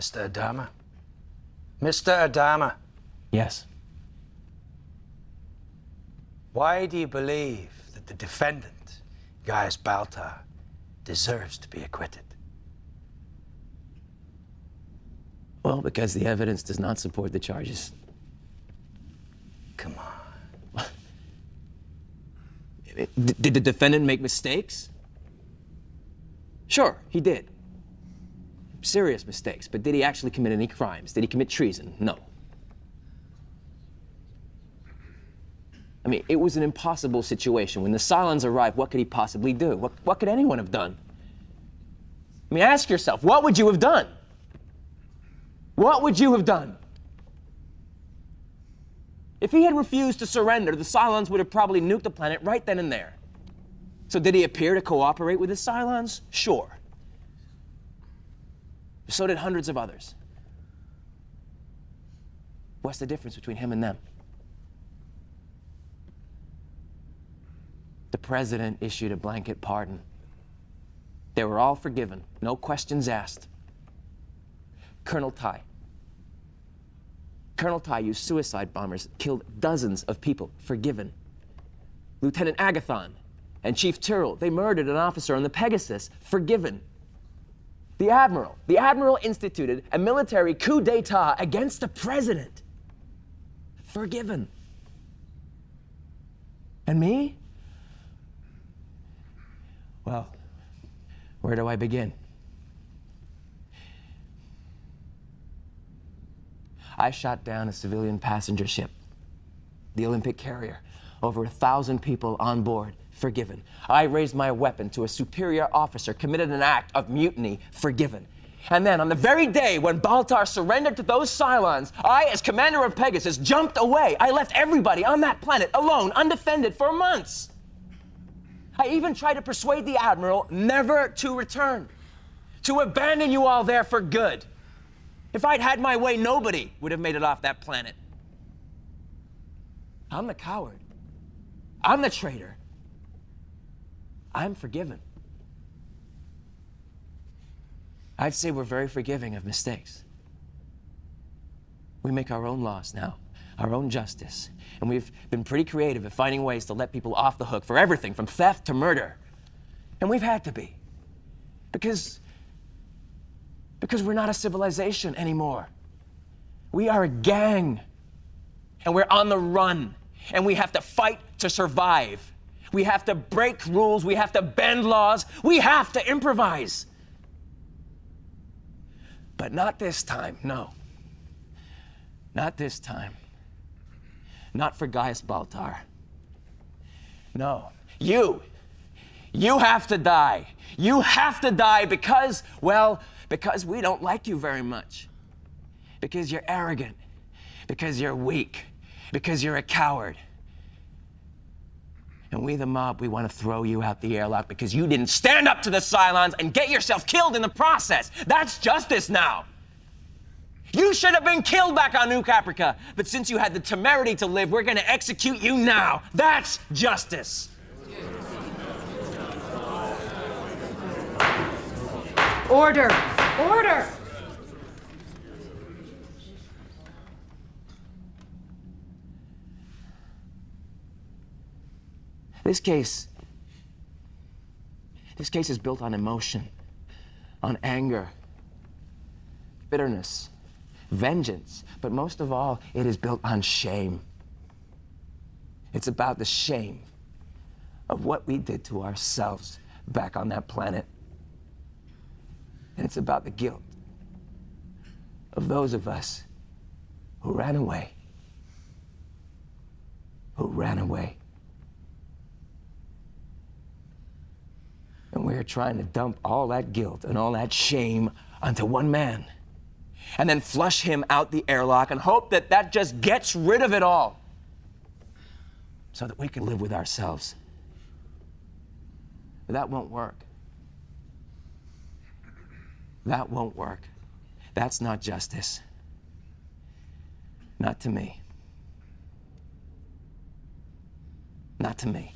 Mr. Adama? Mr. Adama, Yes. why do you believe that the defendant, Gaius Baltar, deserves to be acquitted? Well, because the evidence does not support the charges. Come on. Did the defendant make mistakes? Sure, he did. Serious mistakes, but did he actually commit any crimes? Did he commit treason? No. I mean, it was an impossible situation. When the Cylons arrived, what could he possibly do? What could anyone have done? I mean, ask yourself, what would you have done? What would you have done? If he had refused to surrender, the Cylons would have probably nuked the planet right then and there. So did he appear to cooperate with the Cylons? Sure. So did hundreds of others. What's the difference between him and them? The president issued a blanket pardon. They were all forgiven, no questions asked. Colonel Tai used suicide bombers, killed dozens of people, forgiven. Lieutenant Agathon and Chief Tyrrell, they murdered an officer on the Pegasus, forgiven. The Admiral instituted a military coup d'etat against the president, forgiven. And me? Well, where do I begin? I shot down a civilian passenger ship, the Olympic Carrier, over 1,000 people on board, forgiven. I raised my weapon to a superior officer, committed an act of mutiny, forgiven. And then, on the very day when Baltar surrendered to those Cylons, I, as commander of Pegasus, jumped away. I left everybody on that planet alone, undefended, for months. I even tried to persuade the Admiral never to return, to abandon you all there for good. If I'd had my way, nobody would have made it off that planet. I'm the coward. I'm the traitor. I'm forgiven. I'd say we're very forgiving of mistakes. We make our own laws now, our own justice, and we've been pretty creative at finding ways to let people off the hook for everything from theft to murder. And we've had to be. Because we're not a civilization anymore. We are a gang. And we're on the run. And we have to fight to survive. We have to break rules. We have to bend laws. We have to improvise. But not this time, no. Not this time. Not for Gaius Baltar. No. You have to die. You have to die because we don't like you very much. Because you're arrogant. Because you're weak. Because you're a coward. And we, the mob, we want to throw you out the airlock because you didn't stand up to the Cylons and get yourself killed in the process. That's justice now. You should have been killed back on New Caprica, but since you had the temerity to live, we're going to execute you now. That's justice. Order! Order! This case is built on emotion, on anger, bitterness, vengeance, but most of all, it is built on shame. It's about the shame of what we did to ourselves back on that planet. And it's about the guilt of those of us who ran away. And we're trying to dump all that guilt and all that shame onto one man. And then flush him out the airlock and hope that that just gets rid of it all. So that we can live with ourselves. But that won't work. That won't work. That's not justice. Not to me. Not to me.